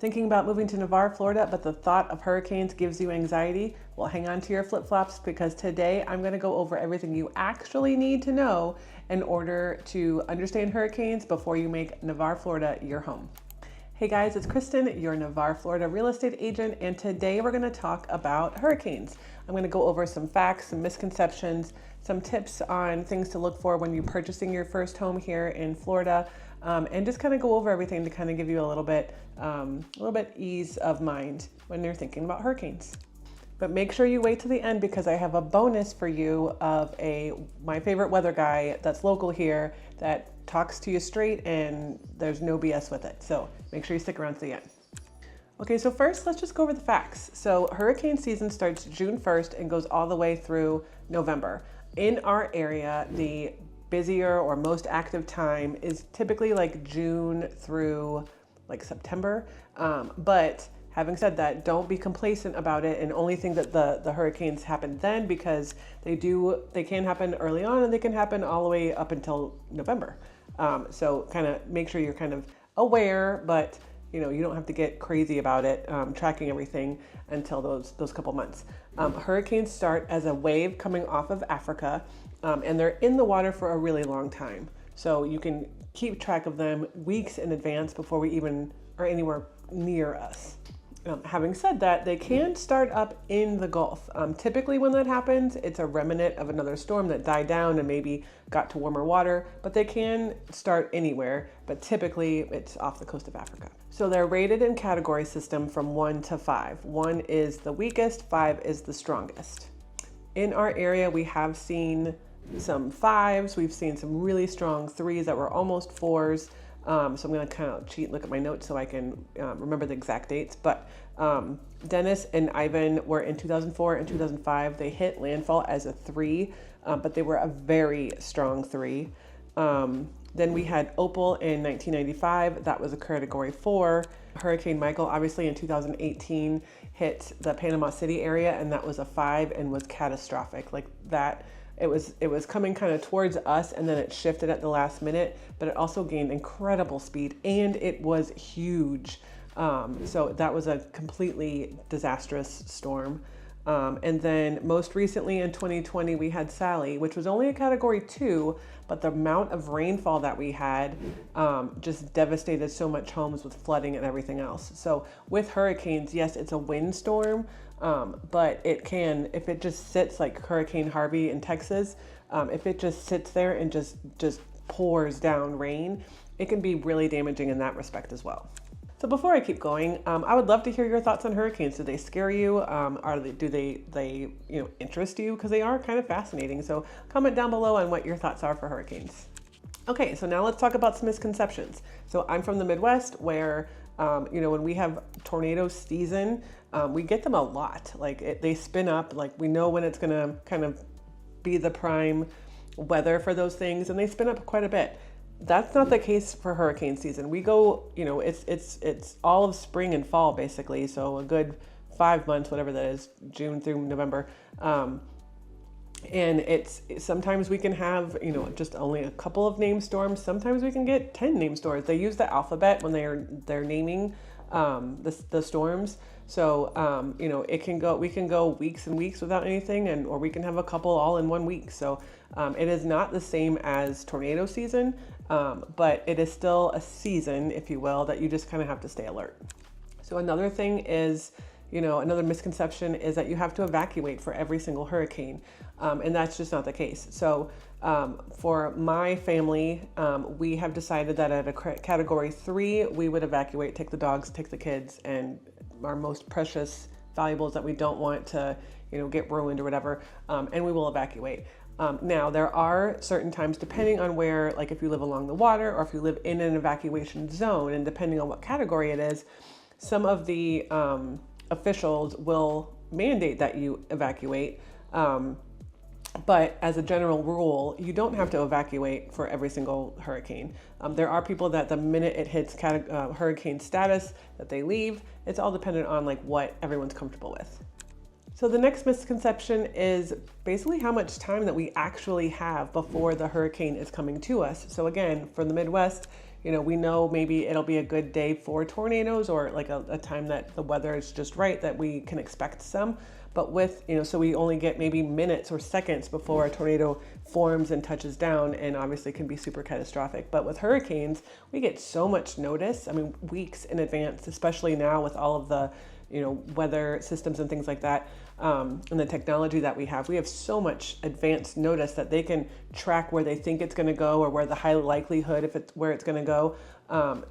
Thinking about moving to Navarre, Florida, but the thought of hurricanes gives you anxiety? Well, hang on to your flip-flops because today I'm going to go over everything you actually need to know in order to understand hurricanes before you make Navarre, Florida your home. Hey guys, it's Kristen, your Navarre, Florida real estate agent, and today we're going to talk about hurricanes. I'm going to go over some facts, some misconceptions, some tips on things to look for when you're purchasing your first home here in Florida, and just kind of go over everything to kind of give you a little bit ease of mind when you're thinking about hurricanes. But make sure you wait till the end because I have a bonus for you of my favorite weather guy that's local here that talks to you straight and there's no BS with it. So make sure you stick around to the end. Okay, so first let's just go over the facts. So hurricane season starts June 1st and goes all the way through November. In our area, the busier or most active time is typically like June through like September. But having said that, don't be complacent about it and only think that the hurricanes happen then, because they can happen early on and they can happen all the way up until November. So kind of make sure you're kind of aware, but you don't have to get crazy about it, tracking everything until those couple months. Hurricanes start as a wave coming off of Africa, and they're in the water for a really long time. So you can keep track of them weeks in advance before we even are anywhere near us. Having said that, they can start up in the Gulf. Typically when that happens, it's a remnant of another storm that died down and maybe got to warmer water, but they can start anywhere, but typically it's off the coast of Africa. So they're rated in category system from 1 to 5. 1 is the weakest, 5 is the strongest. In our area, we have seen some 5s, we've seen some really strong 3s that were almost 4s. So I'm going to kind of cheat and look at my notes so I can remember the exact dates. But Dennis and Ivan were in 2004 and 2005. They hit landfall as a 3, but they were a very strong 3. Then we had Opal in 1995. That was a category 4. Hurricane Michael, obviously in 2018, hit the Panama City area, and that was a 5 and was catastrophic. Like that. It was coming kind of towards us, and then it shifted at the last minute, but it also gained incredible speed and it was huge. So that was a completely disastrous storm. And then most recently in 2020, we had Sally, which was only a category 2, but the amount of rainfall that we had just devastated so much homes with flooding and everything else. So with hurricanes, yes, it's a windstorm, but it can, if it just sits like Hurricane Harvey in Texas, if it just sits there and just pours down rain, it can be really damaging in that respect as well. So before I keep going, I would love to hear your thoughts on hurricanes. Do they scare you? Do they interest you? Because they are kind of fascinating. So comment down below on what your thoughts are for hurricanes. Okay, so now let's talk about some misconceptions. So I'm from the Midwest where, when we have tornado season, we get them a lot. They spin up, like we know when it's gonna kind of be the prime weather for those things, and they spin up quite a bit. That's not the case for hurricane season. We go, it's all of spring and fall basically. So a good 5 months, whatever that is, June through November. And sometimes we can have, just only a couple of named storms. Sometimes we can get 10 named storms. They use the alphabet when they're naming the storms. So, we can go weeks and weeks without anything, or we can have a couple all in 1 week. So it is not the same as tornado season, but it is still a season, if you will, that you just kind of have to stay alert. So another thing is, another misconception is that you have to evacuate for every single hurricane. And that's just not the case. So for my family, we have decided that at a category 3, we would evacuate, take the dogs, take the kids, and our most precious valuables that we don't want to, get ruined or whatever, and we will evacuate. Now, there are certain times, depending on where, like if you live along the water or if you live in an evacuation zone, and depending on what category it is, some of the officials will mandate that you evacuate. But as a general rule, you don't have to evacuate for every single hurricane. There are people that the minute it hits hurricane status that they leave. It's all dependent on like what everyone's comfortable with. So the next misconception is basically how much time that we actually have before the hurricane is coming to us. So again, for the Midwest, You know, we know maybe it'll be a good day for tornadoes, or like a time that the weather is just right that we can expect some. But with, you know, so we only get maybe minutes or seconds before a tornado forms and touches down, and obviously can be super catastrophic. But with hurricanes, we get so much notice. I mean, weeks in advance, especially now with all of the, you know, weather systems and things like that, and the technology that we have so much advanced notice that they can track where they think it's going to go, or where the high likelihood, if it's where it's going to go,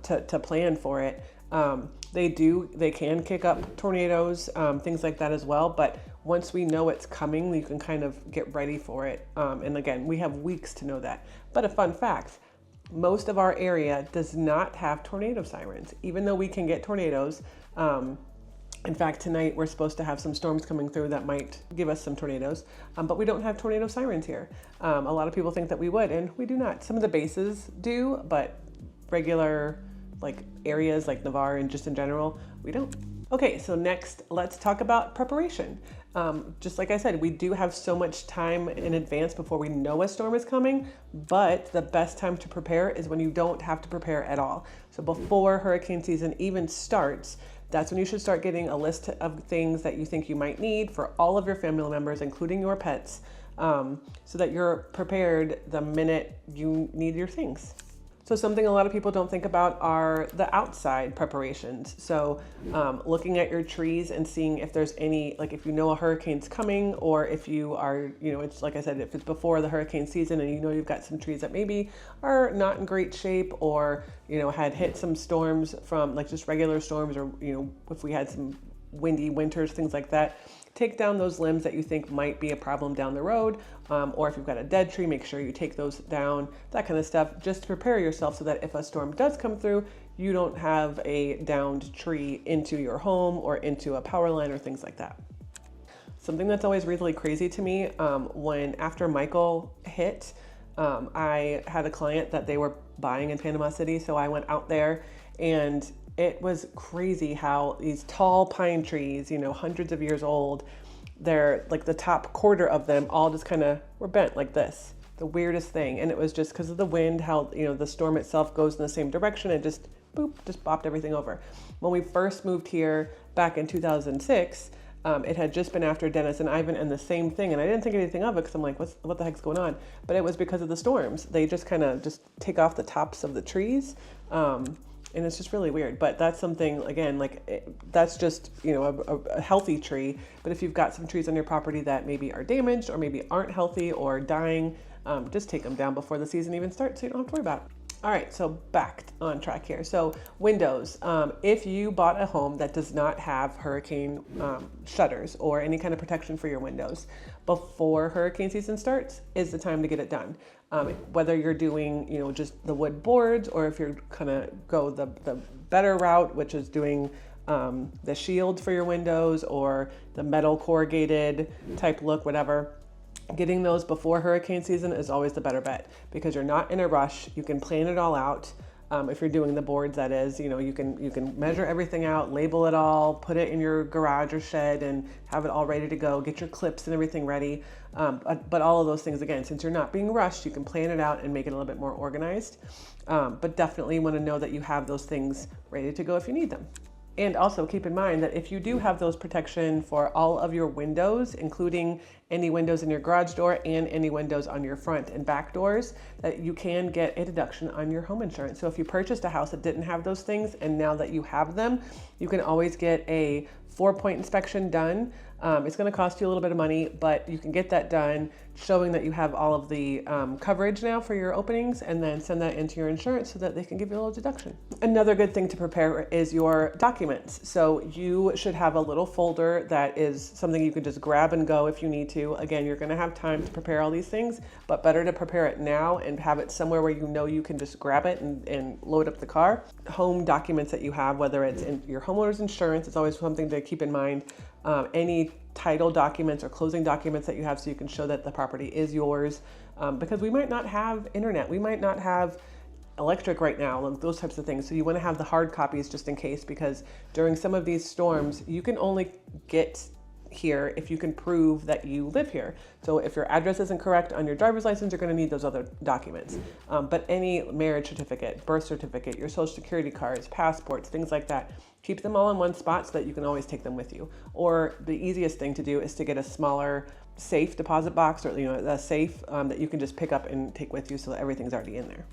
to plan for it. They can kick up tornadoes, things like that as well. But once we know it's coming, you can kind of get ready for it. And again, we have weeks to know that. But a fun fact, most of our area does not have tornado sirens, even though we can get tornadoes. In fact, tonight we're supposed to have some storms coming through that might give us some tornadoes, but we don't have tornado sirens here. A lot of people think that we would, and we do not. Some of the bases do, but regular like areas like Navarre and just in general, we don't. Okay, so next let's talk about preparation. Just like I said, we do have so much time in advance before we know a storm is coming, but the best time to prepare is when you don't have to prepare at all. So before hurricane season even starts, that's when you should start getting a list of things that you think you might need for all of your family members, including your pets, so that you're prepared the minute you need your things. So something a lot of people don't think about are the outside preparations. So looking at your trees and seeing if there's any, like if you know a hurricane's coming, or if you are, you know, it's like I said, if it's before the hurricane season and you know you've got some trees that maybe are not in great shape, or, you know, had hit some storms from like just regular storms, or, you know, if we had some windy winters, things like that. Take down those limbs that you think might be a problem down the road, or if you've got a dead tree, make sure you take those down, that kind of stuff, just to prepare yourself so that if a storm does come through, you don't have a downed tree into your home or into a power line or things like that. Something that's always really crazy to me, when after Michael hit, I had a client that they were buying in Panama City, so I went out there, and it was crazy how these tall pine trees, you know, hundreds of years old, they're like the top quarter of them all just kind of were bent like this. The weirdest thing. And it was just because of the wind, how, you know, the storm itself goes in the same direction, and just boop, just bopped everything over. When we first moved here back in 2006, it had just been after Dennis and Ivan, and the same thing. And I didn't think anything of it because I'm like, what the heck's going on? But it was because of the storms. They just kind of just take off the tops of the trees. And it's just really weird. But that's something, again, like that's just, you know, a healthy tree. But if you've got some trees on your property that maybe are damaged or maybe aren't healthy or dying, just take them down before the season even starts so you don't have to worry about it. All right, so back on track here. So windows, if you bought a home that does not have hurricane shutters or any kind of protection for your windows, before hurricane season starts is the time to get it done. Whether you're doing, you know, just the wood boards, or if you're gonna go the better route, which is doing the shield for your windows or the metal corrugated type look, whatever. Getting those before hurricane season is always the better bet, because you're not in a rush. You can plan it all out. If you're doing the boards, that is, you know, you can measure everything out, label it all, put it in your garage or shed, and have it all ready to go. Get your clips and everything ready. But all of those things, again, since you're not being rushed, you can plan it out and make it a little bit more organized. But definitely want to know that you have those things ready to go if you need them. And also keep in mind that if you do have those protection for all of your windows, including any windows in your garage door and any windows on your front and back doors, that you can get a deduction on your home insurance. So if you purchased a house that didn't have those things, and now that you have them, you can always get a 4-point inspection done. It's going to cost you a little bit of money, but you can get that done, showing that you have all of the coverage now for your openings, and then send that into your insurance so that they can give you a little deduction. Another good thing to prepare is your documents. So you should have a little folder that is something you can just grab and go if you need to. Again, you're going to have time to prepare all these things, but better to prepare it now and have it somewhere where you know you can just grab it and load up the car. Home documents that you have, whether it's in your homeowner's insurance, it's always something to keep in mind. Any title documents or closing documents that you have, so you can show that the property is yours, because we might not have internet, we might not have electric right now, those types of things. So you want to have the hard copies just in case, because during some of these storms, you can only get here if you can prove that you live here. So if your address isn't correct on your driver's license, you're going to need those other documents. But any marriage certificate, birth certificate, your social security cards, passports, things like that, keep them all in one spot so that you can always take them with you. Or the easiest thing to do is to get a smaller safe deposit box, or a safe that you can just pick up and take with you so that everything's already in there.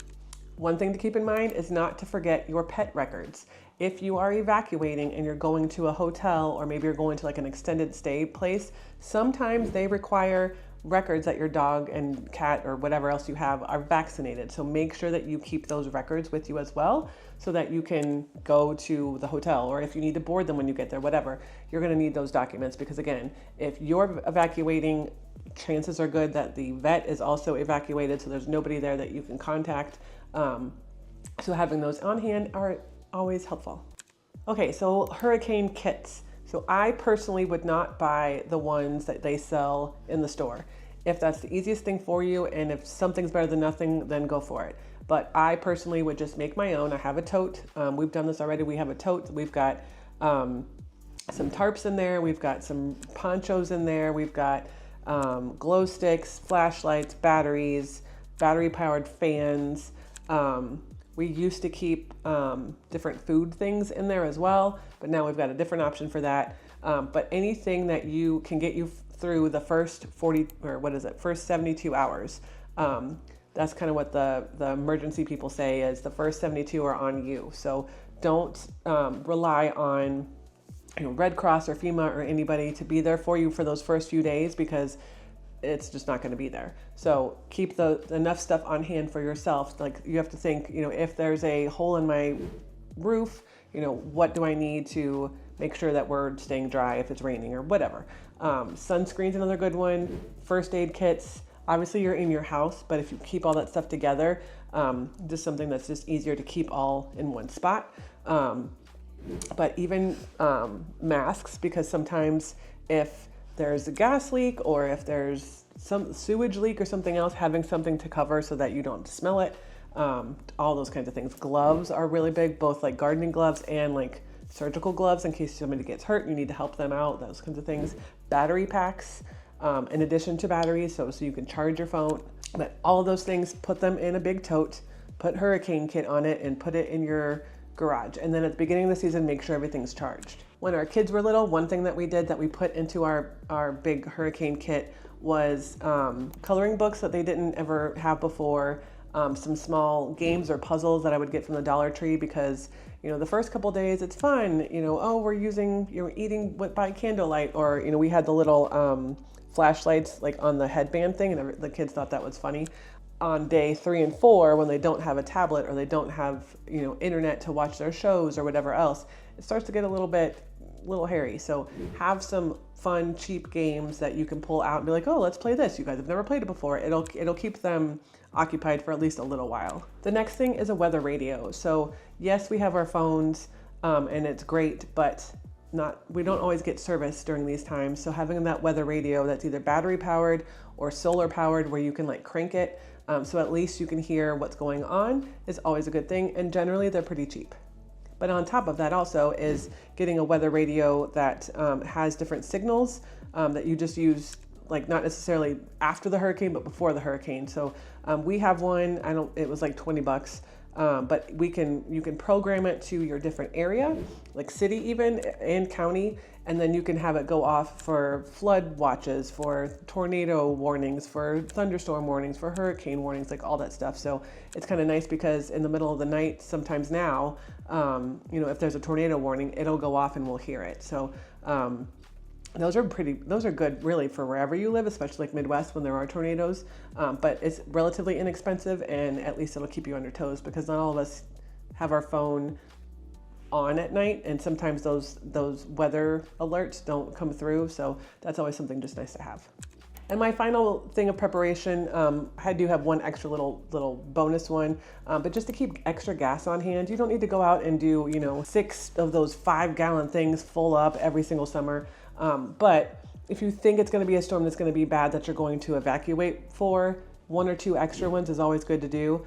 One thing to keep in mind is not to forget your pet records. If you are evacuating and you're going to a hotel, or maybe you're going to like an extended stay place, sometimes they require records that your dog and cat or whatever else you have are vaccinated. So make sure that you keep those records with you as well so that you can go to the hotel, or if you need to board them when you get there, whatever, you're going to need those documents, because again, if you're evacuating, chances are good that the vet is also evacuated, so there's nobody there that you can contact. So having those on hand are always helpful. Okay, so hurricane kits. So I personally would not buy the ones that they sell in the store. If that's the easiest thing for you, and if something's better than nothing, then go for it. But I personally would just make my own. I have a tote. We've done this already. We have a tote. We've got some tarps in there. We've got some ponchos in there. We've got glow sticks, flashlights, batteries, battery-powered fans. We used to keep different food things in there as well, but now we've got a different option for that. But anything that you can get you through the first 72 hours. That's kind of what the emergency people say, is the first 72 are on you. So don't rely on Red Cross or FEMA or anybody to be there for you for those first few days, because it's just not going to be there. So keep enough stuff on hand for yourself. Like, you have to think, if there's a hole in my roof, what do I need to make sure that we're staying dry if it's raining or whatever. Sunscreen's another good one. First aid kits. Obviously you're in your house, but if you keep all that stuff together, just something that's just easier to keep all in one spot. But even masks, because sometimes if there's a gas leak, or if there's some sewage leak or something else, having something to cover so that you don't smell it, all those kinds of things. Gloves are really big, both like gardening gloves and like surgical gloves in case somebody gets hurt, you need to help them out, those kinds of things. Battery packs, in addition to batteries, so you can charge your phone. But all of those things, put them in a big tote, put hurricane kit on it, and put it in your garage. And then at the beginning of the season, make sure everything's charged. When our kids were little, one thing that we did that we put into our big hurricane kit was coloring books that they didn't ever have before, some small games or puzzles that I would get from the Dollar Tree, because the first couple days it's fun, we're eating by candlelight, or we had the little flashlights like on the headband thing, and the kids thought that was funny. On day 3 and 4, when they don't have a tablet or they don't have internet to watch their shows or whatever else, it starts to get a little hairy. So have some fun, cheap games that you can pull out and be like, oh, let's play this. You guys have never played it before. It'll keep them occupied for at least a little while. The next thing is a weather radio. So yes, we have our phones, and it's great, but we don't always get service during these times. So having that weather radio that's either battery powered or solar powered, where you can like crank it, so at least you can hear what's going on, is always a good thing. And generally they're pretty cheap. But on top of that also is getting a weather radio that has different signals that you just use, like not necessarily after the hurricane, but before the hurricane. So we have one, it was like $20. But you can program it to your different area, like city even, and county, and then you can have it go off for flood watches, for tornado warnings, for thunderstorm warnings, for hurricane warnings, like all that stuff. So it's kind of nice, because in the middle of the night, sometimes now, if there's a tornado warning, it'll go off and we'll hear it. So those are good really for wherever you live, especially like Midwest when there are tornadoes. But it's relatively inexpensive, and at least it'll keep you on your toes, because not all of us have our phone on at night, and sometimes those weather alerts don't come through. So that's always something just nice to have. And my final thing of preparation, I do have one extra little bonus one, but just to keep extra gas on hand. You don't need to go out and do 6 of those 5-gallon things full up every single summer. But if you think it's going to be a storm that's going to be bad that you're going to evacuate for, 1 or 2 extra ones is always good to do.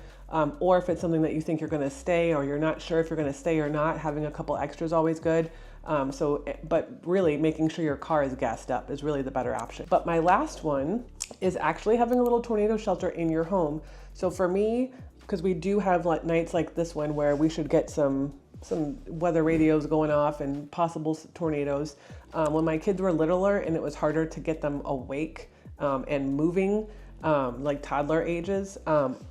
Or if it's something that you think you're going to stay, or you're not sure if you're going to stay or not, having a couple extras is always good. But really making sure your car is gassed up is really the better option. But my last one is actually having a little tornado shelter in your home. So for me, because we do have nights like this one where we should get some weather radios going off and possible tornadoes. When my kids were littler and it was harder to get them awake and moving, like toddler ages,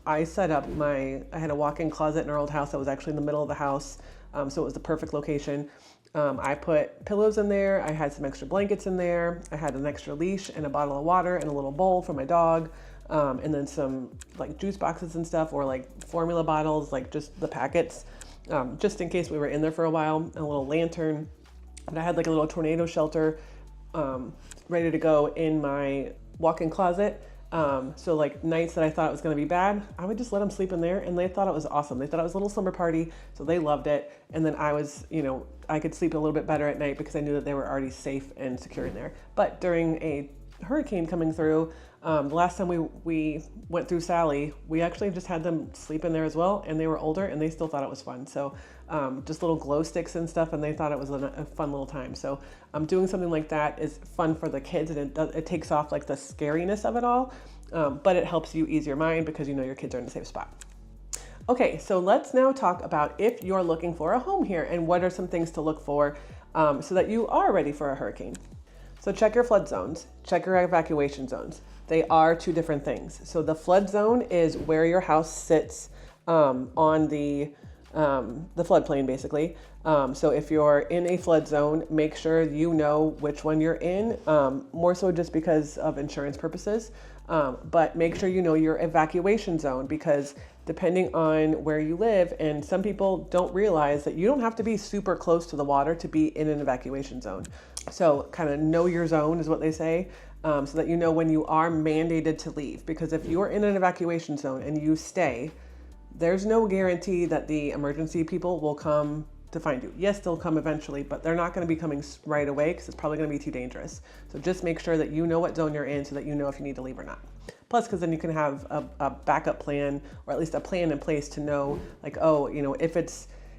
I set up I had a walk-in closet in our old house that was actually in the middle of the house, so it was the perfect location. I put pillows in there, I had some extra blankets in there, I had an extra leash and a bottle of water and a little bowl for my dog, and then some like juice boxes and stuff, or like formula bottles, like just the packets, just in case we were in there for a while, and a little lantern. And I had like a little tornado shelter ready to go in my walk-in closet. So like nights that I thought it was going to be bad, I would just let them sleep in there, and they thought it was awesome. They thought it was a little slumber party, so they loved it. And then I was, I could sleep a little bit better at night because I knew that they were already safe and secure in there. But during a hurricane coming through, the last time we went through Sally, we actually just had them sleep in there as well, and they were older and they still thought it was fun. So just little glow sticks and stuff, and they thought it was a fun little time. So doing something like that is fun for the kids, and it takes off like the scariness of it all, but it helps you ease your mind because you know your kids are in a safe spot. Okay, so let's now talk about if you're looking for a home here and what are some things to look for so that you are ready for a hurricane. So check your flood zones, check your evacuation zones. They are two different things. So the flood zone is where your house sits on the floodplain, basically. So if you're in a flood zone, make sure you know which one you're in, more so just because of insurance purposes. But make sure you know your evacuation zone, because depending on where you live, and some people don't realize that you don't have to be super close to the water to be in an evacuation zone. So kind of know your zone is what they say, so that you know when you are mandated to leave. Because if you're in an evacuation zone and you stay, there's no guarantee that the emergency people will come to find you. Yes, they'll come eventually, but they're not going to be coming right away because it's probably going to be too dangerous. So just make sure that you know what zone you're in so that you know if you need to leave or not. Plus, because then you can have a backup plan, or at least a plan in place to know, like, oh,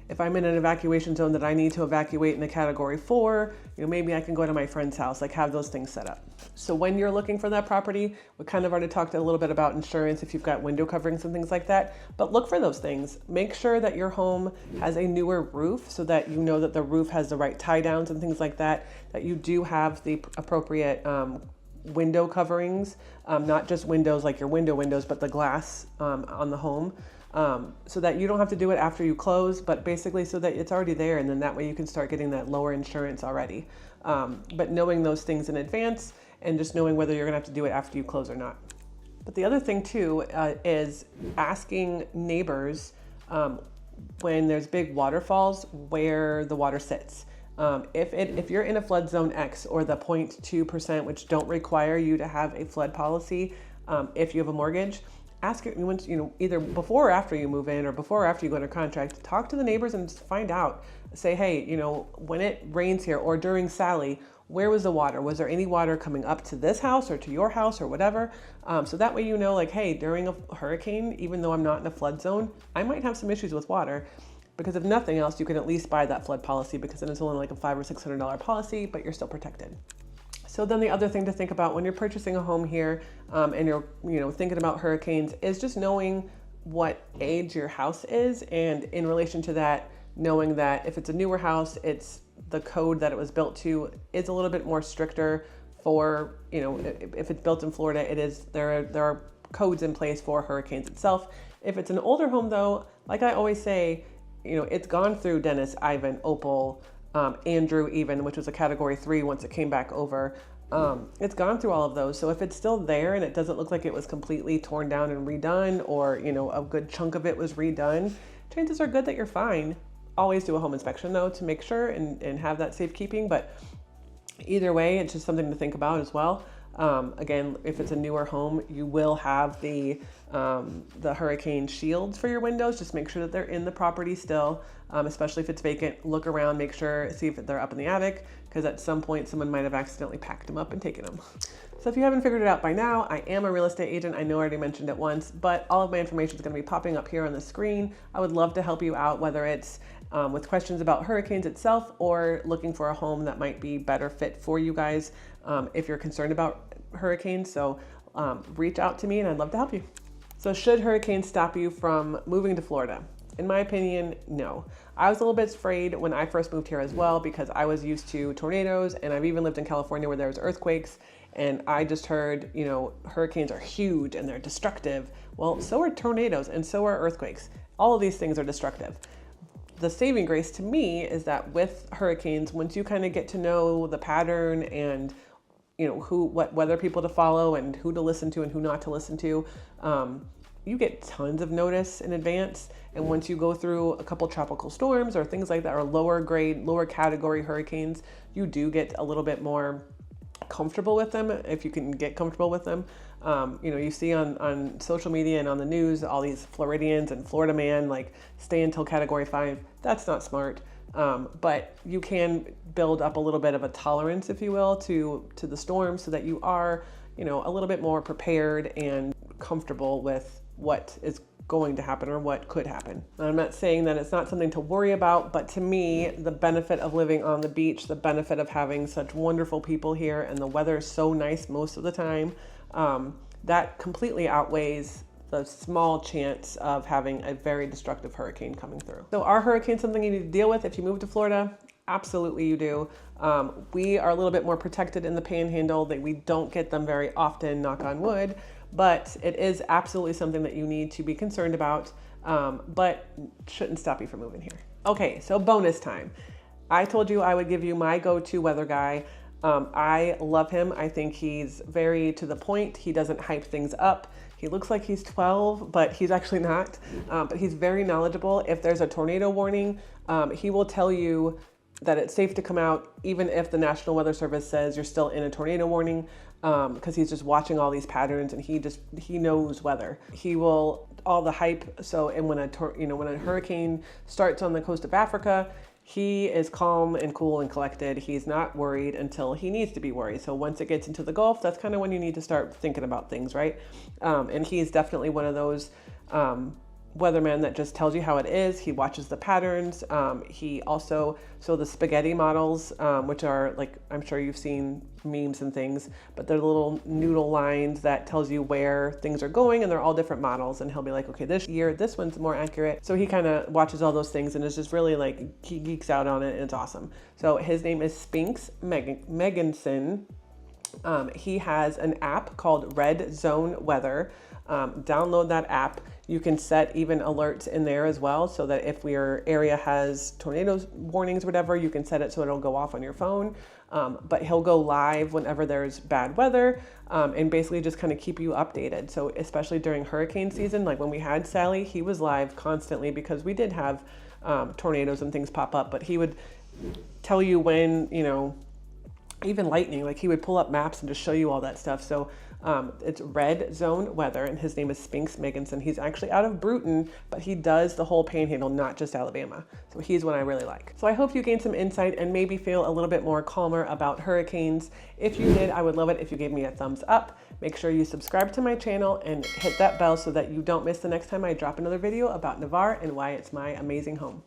if I'm in an evacuation zone that I need to evacuate in a category 4, maybe I can go to my friend's house, like have those things set up. So when you're looking for that property, we kind of already talked a little bit about insurance if you've got window coverings and things like that, but look for those things. Make sure that your home has a newer roof so that you know that the roof has the right tie downs and things like that, that you do have the appropriate window coverings, not just windows like your windows, but the glass on the home. So that you don't have to do it after you close, but basically so that it's already there, and then that way you can start getting that lower insurance already. But knowing those things in advance and just knowing whether you're gonna have to do it after you close or not. But the other thing too is asking neighbors when there's big waterfalls where the water sits. If you're in a flood zone X or the 0.2%, which don't require you to have a flood policy, if you have a mortgage, ask it, either before or after you move in, or before or after you go under contract, talk to the neighbors and just find out. Say, hey, when it rains here or during Sally, where was the water? Was there any water coming up to this house or to your house or whatever? So that way like, hey, during a hurricane, even though I'm not in a flood zone, I might have some issues with water. Because if nothing else, you can at least buy that flood policy, because then it's only like a $500 or $600 policy, but you're still protected. So then the other thing to think about when you're purchasing a home here and you're thinking about hurricanes is just knowing what age your house is, and in relation to that, knowing that if it's a newer house, it's the code that it was built to is a little bit more stricter for, if it's built in Florida, there are codes in place for hurricanes itself. If it's an older home though, like I always say, it's gone through Dennis, Ivan, Opal, Andrew even, which was a category 3 once it came back over. It's gone through all of those. So if it's still there and it doesn't look like it was completely torn down and redone, or, a good chunk of it was redone, chances are good that you're fine. Always do a home inspection though to make sure and have that safekeeping. But either way, it's just something to think about as well. Again, if it's a newer home, you will have the hurricane shields for your windows. Just make sure that they're in the property still. especially if it's vacant. Look around, make sure, see if they're up in the attic, because at some point someone might have accidentally packed them up and taken them. So if you haven't figured it out by now, I am a real estate agent. I know I already mentioned it once, but all of my information is going to be popping up here on the screen. I would love to help you out, whether it's with questions about hurricanes itself or looking for a home that might be better fit for you guys if you're concerned about hurricanes. So reach out to me and I'd love to help you. So should hurricanes stop you from moving to Florida? In my opinion, no. I was a little bit afraid when I first moved here as well, because I was used to tornadoes, and I've even lived in California where there was earthquakes, and I just heard, you know, hurricanes are huge and they're destructive. Well, so are tornadoes and so are earthquakes. All of these things are destructive. The saving grace to me is that with hurricanes, once you kind of get to know the pattern and you know what weather people to follow and who to listen to and who not to listen to, you get tons of notice in advance. And once you go through a couple tropical storms or things like that, or lower grade, lower category hurricanes, you do get a little bit more comfortable with them, if you can get comfortable with them. You know, you see on social media and on the news, all these Floridians and Florida man, like stay until category 5. That's not smart. But you can build up a little bit of a tolerance, if you will, to the storm, so that you are, you know, a little bit more prepared and comfortable with what is going to happen or what could happen. I'm not saying that it's not something to worry about, but to me, the benefit of living on the beach, the benefit of having such wonderful people here, and the weather is so nice most of the time, that completely outweighs the small chance of having a very destructive hurricane coming through. So are hurricanes something you need to deal with if you move to Florida? Absolutely you do. We are a little bit more protected in the Panhandle, that we don't get them very often, knock on wood, but it is absolutely something that you need to be concerned about, but shouldn't stop you from moving here. Okay, so bonus time. I told you I would give you my go-to weather guy. I love him. I think he's very to the point. He doesn't hype things up. He looks like he's 12, but he's actually not. But he's very knowledgeable. If there's a tornado warning, he will tell you that it's safe to come out, even if the National Weather Service says you're still in a tornado warning, because he's just watching all these patterns and he knows weather. He will, all the hype. So, and when a hurricane starts on the coast of Africa, he is calm and cool and collected. He's not worried until he needs to be worried. So once it gets into the Gulf, that's kind of when you need to start thinking about things, right? And he's definitely one of those weatherman that just tells you how it is. He watches the patterns. He also, so the spaghetti models, which are like, I'm sure you've seen memes and things, but they're little noodle lines that tells you where things are going, and they're all different models. And he'll be like, okay, this year, this one's more accurate. So he kind of watches all those things and is just really like, he geeks out on it, and it's awesome. So his name is Spinks Meganson. He has an app called Red Zone Weather. Download that app. You can set even alerts in there as well, so that if your area has tornado warnings or whatever, you can set it so it'll go off on your phone. But he'll go live whenever there's bad weather, and basically just kind of keep you updated. So especially during hurricane season, like when we had Sally, he was live constantly because we did have tornadoes and things pop up, but he would tell you when, you know, even lightning, like he would pull up maps and just show you all that stuff. So it's Red Zone Weather, and his name is Spinks Meganson. He's actually out of Bruton, but he does the whole Panhandle, not just Alabama. So he's one I really like. So I hope you gained some insight and maybe feel a little bit more calmer about hurricanes. If you did, I would love it if you gave me a thumbs up. Make sure you subscribe to my channel and hit that bell so that you don't miss the next time I drop another video about Navarre and why it's my amazing home.